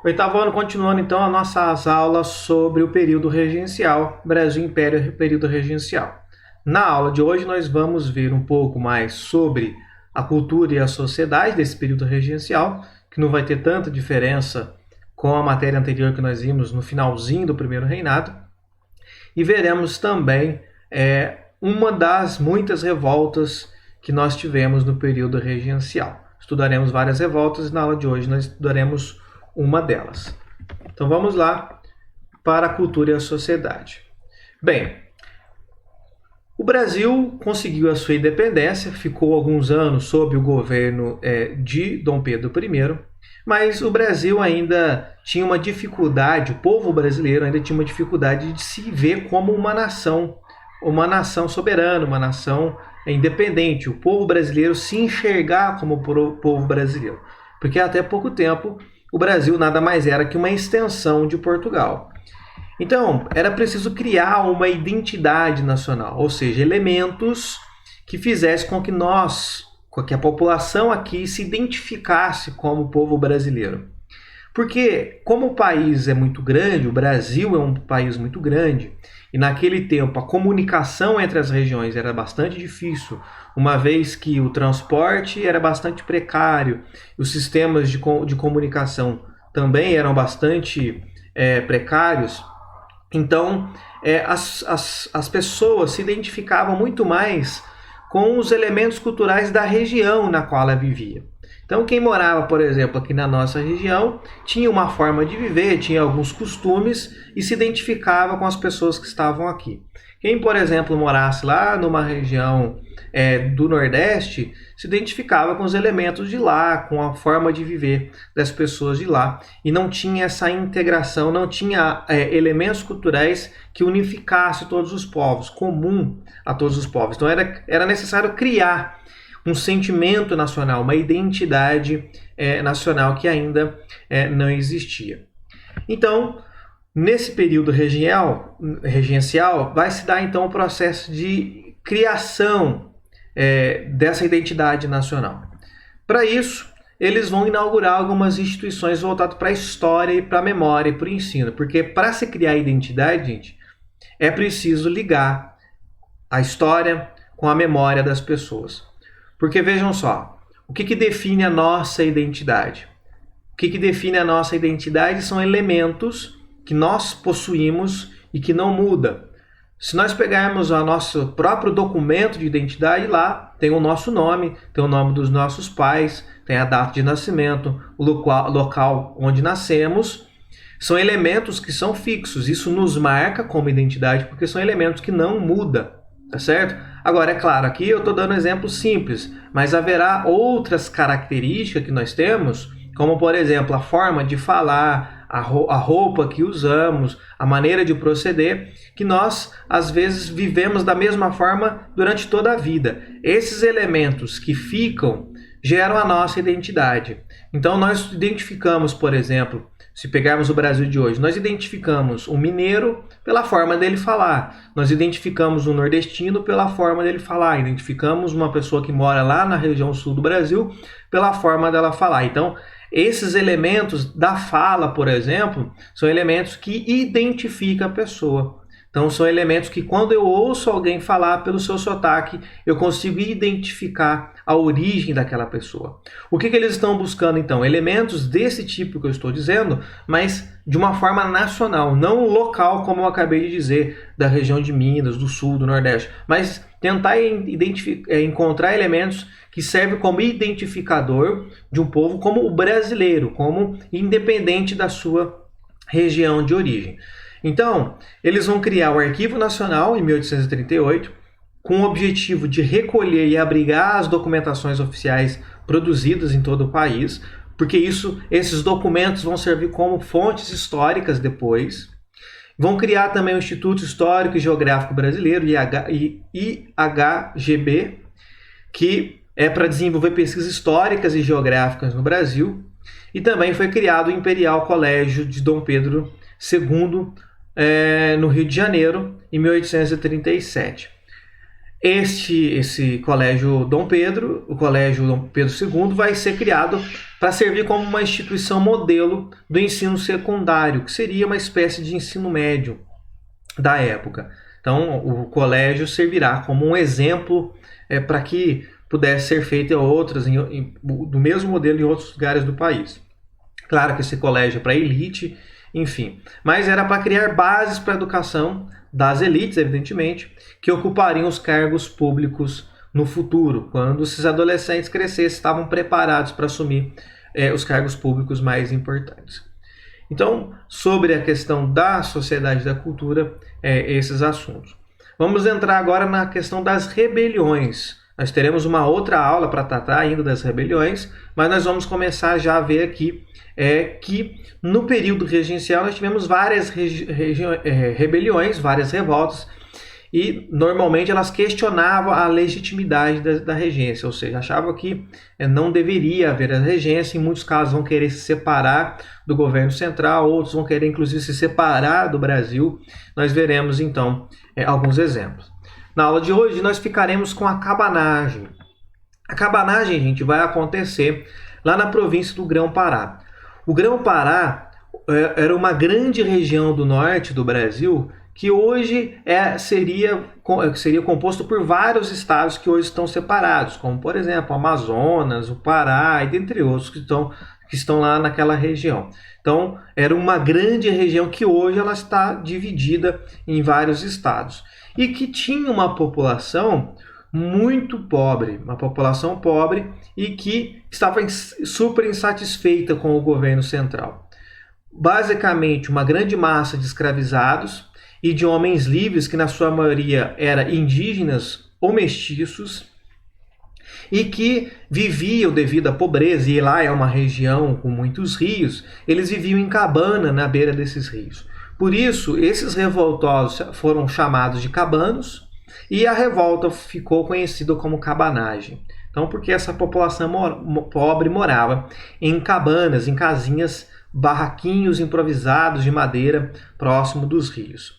Oitavo ano, continuando então as nossas aulas sobre o período regencial, Brasil Império período regencial. Na aula de hoje nós vamos ver um pouco mais sobre a cultura e a sociedade desse período regencial, que não vai ter tanta diferença com a matéria anterior que nós vimos no finalzinho do primeiro reinado. E veremos também uma das muitas revoltas que nós tivemos no período regencial. Estudaremos várias revoltas e na aula de hoje nós estudaremos uma delas. Então vamos lá para a cultura e a sociedade. Bem, o Brasil conseguiu a sua independência, ficou alguns anos sob o governo de Dom Pedro I, mas o Brasil ainda tinha uma dificuldade, o povo brasileiro ainda tinha uma dificuldade de se ver como uma nação soberana, uma nação independente, o povo brasileiro se enxergar como povo brasileiro, porque até pouco tempo o Brasil nada mais era que uma extensão de Portugal. Então, era preciso criar uma identidade nacional, ou seja, elementos que fizessem com que a população aqui se identificasse como povo brasileiro. Porque, como o país é muito grande, o Brasil é um país muito grande, e naquele tempo a comunicação entre as regiões era bastante difícil, uma vez que o transporte era bastante precário, os sistemas de comunicação também eram bastante precários. Então, as pessoas se identificavam muito mais com os elementos culturais da região na qual ela vivia. Então, quem morava, por exemplo, aqui na nossa região, tinha uma forma de viver, tinha alguns costumes e se identificava com as pessoas que estavam aqui. Quem, por exemplo, morasse lá numa região do Nordeste, se identificava com os elementos de lá, com a forma de viver das pessoas de lá. E não tinha essa integração, não tinha elementos culturais que unificassem todos os povos, comum a todos os povos. Então era necessário criar um sentimento nacional, uma identidade nacional que ainda não existia. Então, nesse período regencial, vai se dar então o processo de criação dessa identidade nacional. Para isso, eles vão inaugurar algumas instituições voltadas para a história e para a memória e para o ensino, porque para se criar a identidade, gente, é preciso ligar a história com a memória das pessoas. Porque vejam só, o que define a nossa identidade? O que define a nossa identidade são elementos que nós possuímos e que não muda. Se nós pegarmos o nosso próprio documento de identidade, lá tem o nosso nome, tem o nome dos nossos pais, tem a data de nascimento, o local onde nascemos. São elementos que são fixos, isso nos marca como identidade porque são elementos que não mudam. Tá certo? Agora, é claro, aqui eu estou dando exemplos simples, mas haverá outras características que nós temos, como, por exemplo, a forma de falar, a roupa que usamos, a maneira de proceder, que nós, às vezes, vivemos da mesma forma durante toda a vida. Esses elementos que ficam geram a nossa identidade. Então, nós identificamos, por exemplo, se pegarmos o Brasil de hoje, nós identificamos o mineiro pela forma dele falar, nós identificamos o nordestino pela forma dele falar, identificamos uma pessoa que mora lá na região sul do Brasil pela forma dela falar. Então, esses elementos da fala, por exemplo, são elementos que identificam a pessoa. Então, são elementos que quando eu ouço alguém falar pelo seu sotaque, eu consigo identificar a origem daquela pessoa. O que eles estão buscando, então? Elementos desse tipo que eu estou dizendo, mas de uma forma nacional, não local, como eu acabei de dizer, da região de Minas, do Sul, do Nordeste, mas tentar encontrar elementos que servem como identificador de um povo como o brasileiro, como independente da sua região de origem. Então, eles vão criar o Arquivo Nacional em 1838, com o objetivo de recolher e abrigar as documentações oficiais produzidas em todo o país, porque esses documentos vão servir como fontes históricas depois. Vão criar também o Instituto Histórico e Geográfico Brasileiro, IHGB, que é para desenvolver pesquisas históricas e geográficas no Brasil. E também foi criado o Imperial Colégio de Dom Pedro II, no Rio de Janeiro, em 1837. Esse colégio Dom Pedro, o colégio Dom Pedro II, vai ser criado para servir como uma instituição modelo do ensino secundário, que seria uma espécie de ensino médio da época. Então, o colégio servirá como um exemplo para que pudesse ser feito em outras, do mesmo modelo em outros lugares do país. Claro que esse colégio é para elite, enfim, mas era para criar bases para a educação das elites, evidentemente, que ocupariam os cargos públicos no futuro, quando esses adolescentes crescessem, estavam preparados para assumir os cargos públicos mais importantes. Então, sobre a questão da sociedade e da cultura, esses assuntos. Vamos entrar agora na questão das rebeliões. Nós teremos uma outra aula para tratar ainda das rebeliões, mas nós vamos começar já a ver aqui que no período regencial nós tivemos várias rebeliões, várias revoltas, e normalmente elas questionavam a legitimidade da regência, ou seja, achavam que não deveria haver a regência. Em muitos casos vão querer se separar do governo central, outros vão querer inclusive se separar do Brasil. Nós veremos então alguns exemplos. Na aula de hoje nós ficaremos com a cabanagem. A cabanagem, gente, vai acontecer lá na província do Grão-Pará. O Grão-Pará era uma grande região do norte do Brasil que hoje seria composto por vários estados que hoje estão separados, como por exemplo o Amazonas, o Pará e dentre outros que estão lá naquela região. Então era uma grande região que hoje ela está dividida em vários estados e que tinha uma população muito pobre, e que estava super insatisfeita com o governo central. Basicamente uma grande massa de escravizados e de homens livres, que na sua maioria eram indígenas ou mestiços, e que viviam devido à pobreza, e lá é uma região com muitos rios, eles viviam em cabana na beira desses rios. Por isso, esses revoltosos foram chamados de cabanos, e a revolta ficou conhecida como cabanagem. Então, porque essa população pobre morava em cabanas, em casinhas, barraquinhos improvisados de madeira próximo dos rios.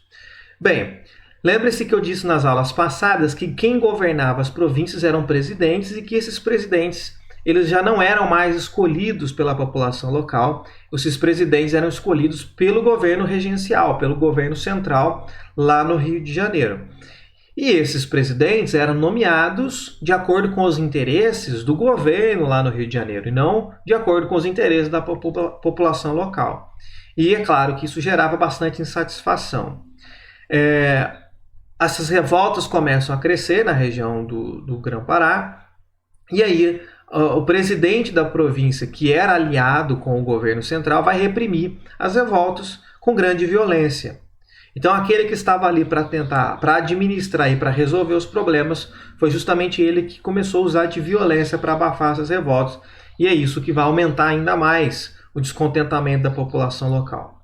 Bem, lembre-se que eu disse nas aulas passadas que quem governava as províncias eram presidentes e que esses presidentes eles já não eram mais escolhidos pela população local. Esses presidentes eram escolhidos pelo governo regencial, pelo governo central lá no Rio de Janeiro. E esses presidentes eram nomeados de acordo com os interesses do governo lá no Rio de Janeiro e não de acordo com os interesses da população local. E é claro que isso gerava bastante insatisfação. Essas revoltas começam a crescer na região do Grão-Pará, e aí o presidente da província, que era aliado com o governo central, vai reprimir as revoltas com grande violência. Então aquele que estava ali para administrar e para resolver os problemas, foi justamente ele que começou a usar de violência para abafar essas revoltas, e é isso que vai aumentar ainda mais o descontentamento da população local.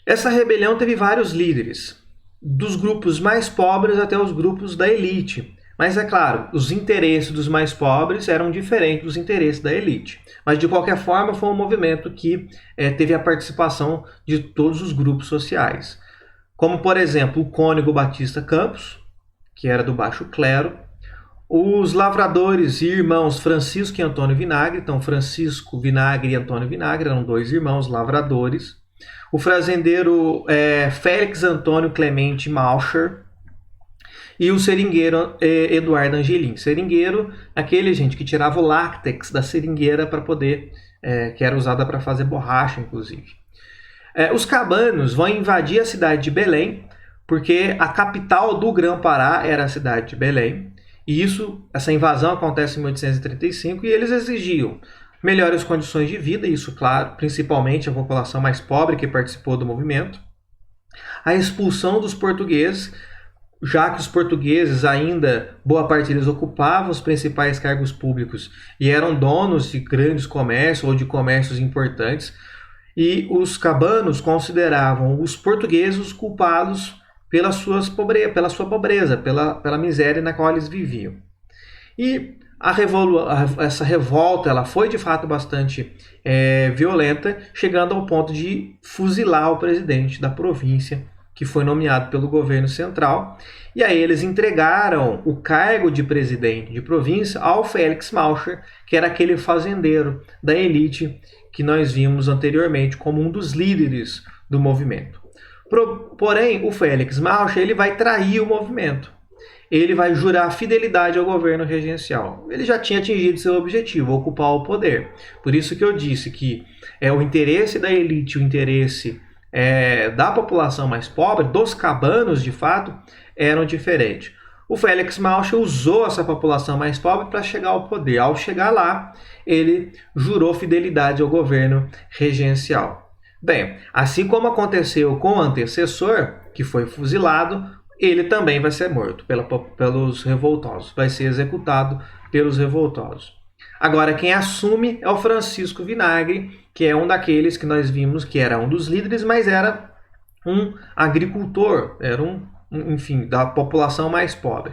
Essa rebelião teve vários líderes, dos grupos mais pobres até os grupos da elite. Mas é claro, os interesses dos mais pobres eram diferentes dos interesses da elite. Mas de qualquer forma foi um movimento que teve a participação de todos os grupos sociais. Como por exemplo o cônego Batista Campos, que era do baixo clero, os lavradores e irmãos Francisco e Antônio Vinagre. Então Francisco Vinagre e Antônio Vinagre eram dois irmãos lavradores. O fazendeiro Félix Antônio Clemente Malcher e o seringueiro Eduardo Angelim. Seringueiro, aquele gente que tirava o látex da seringueira para poder, que era usada para fazer borracha, inclusive. Os cabanos vão invadir a cidade de Belém, porque a capital do Grão-Pará era a cidade de Belém. E essa invasão acontece em 1835 e eles exigiam melhores condições de vida, isso, claro, principalmente a população mais pobre que participou do movimento. A expulsão dos portugueses, já que os portugueses ainda, boa parte deles ocupavam os principais cargos públicos e eram donos de grandes comércios ou de comércios importantes, e os cabanos consideravam os portugueses culpados pela sua pobreza, pela miséria na qual eles viviam. E essa revolta ela foi de fato bastante violenta, chegando ao ponto de fuzilar o presidente da província, que foi nomeado pelo governo central, e aí eles entregaram o cargo de presidente de província ao Félix Malcher, que era aquele fazendeiro da elite que nós vimos anteriormente como um dos líderes do movimento. Porém, o Félix Malcher ele vai trair o movimento. Ele vai jurar fidelidade ao governo regencial. Ele já tinha atingido seu objetivo, ocupar o poder. Por isso que eu disse que o interesse da elite, o interesse da população mais pobre, dos cabanos de fato, eram diferentes. O Félix Malcher usou essa população mais pobre para chegar ao poder. Ao chegar lá, ele jurou fidelidade ao governo regencial. Bem, assim como aconteceu com o antecessor, que foi fuzilado, ele também vai ser morto pelos revoltosos, vai ser executado pelos revoltosos. Agora, quem assume é o Francisco Vinagre, que é um daqueles que nós vimos que era um dos líderes, mas era um agricultor, era enfim, da população mais pobre.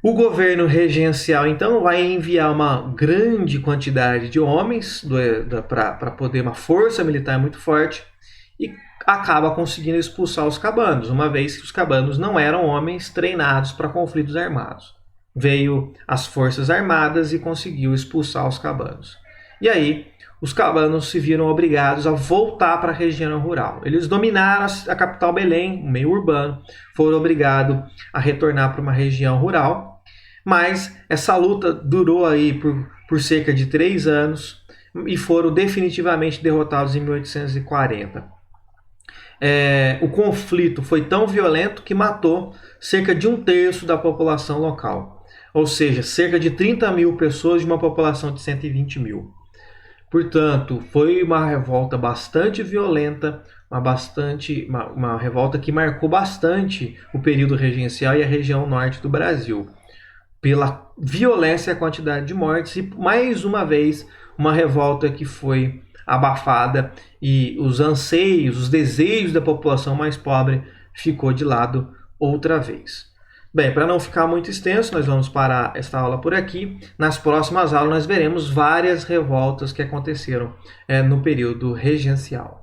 O governo regencial, então, vai enviar uma grande quantidade de homens para poder uma força militar muito forte e acaba conseguindo expulsar os cabanos, uma vez que os cabanos não eram homens treinados para conflitos armados. Veio as forças armadas e conseguiu expulsar os cabanos. E aí, os cabanos se viram obrigados a voltar para a região rural. Eles dominaram a capital Belém, o meio urbano, foram obrigados a retornar para uma região rural, mas essa luta durou aí por cerca de 3 anos e foram definitivamente derrotados em 1840. O conflito foi tão violento que matou cerca de 1/3 da população local, ou seja, cerca de 30 mil pessoas de uma população de 120 mil. Portanto, foi uma revolta bastante violenta, uma revolta que marcou bastante o período regencial e a região norte do Brasil, pela violência e a quantidade de mortes, e mais uma vez uma revolta que foi abafada e os anseios, os desejos da população mais pobre ficou de lado outra vez. Bem, para não ficar muito extenso, nós vamos parar esta aula por aqui. Nas próximas aulas nós veremos várias revoltas que aconteceram no período regencial.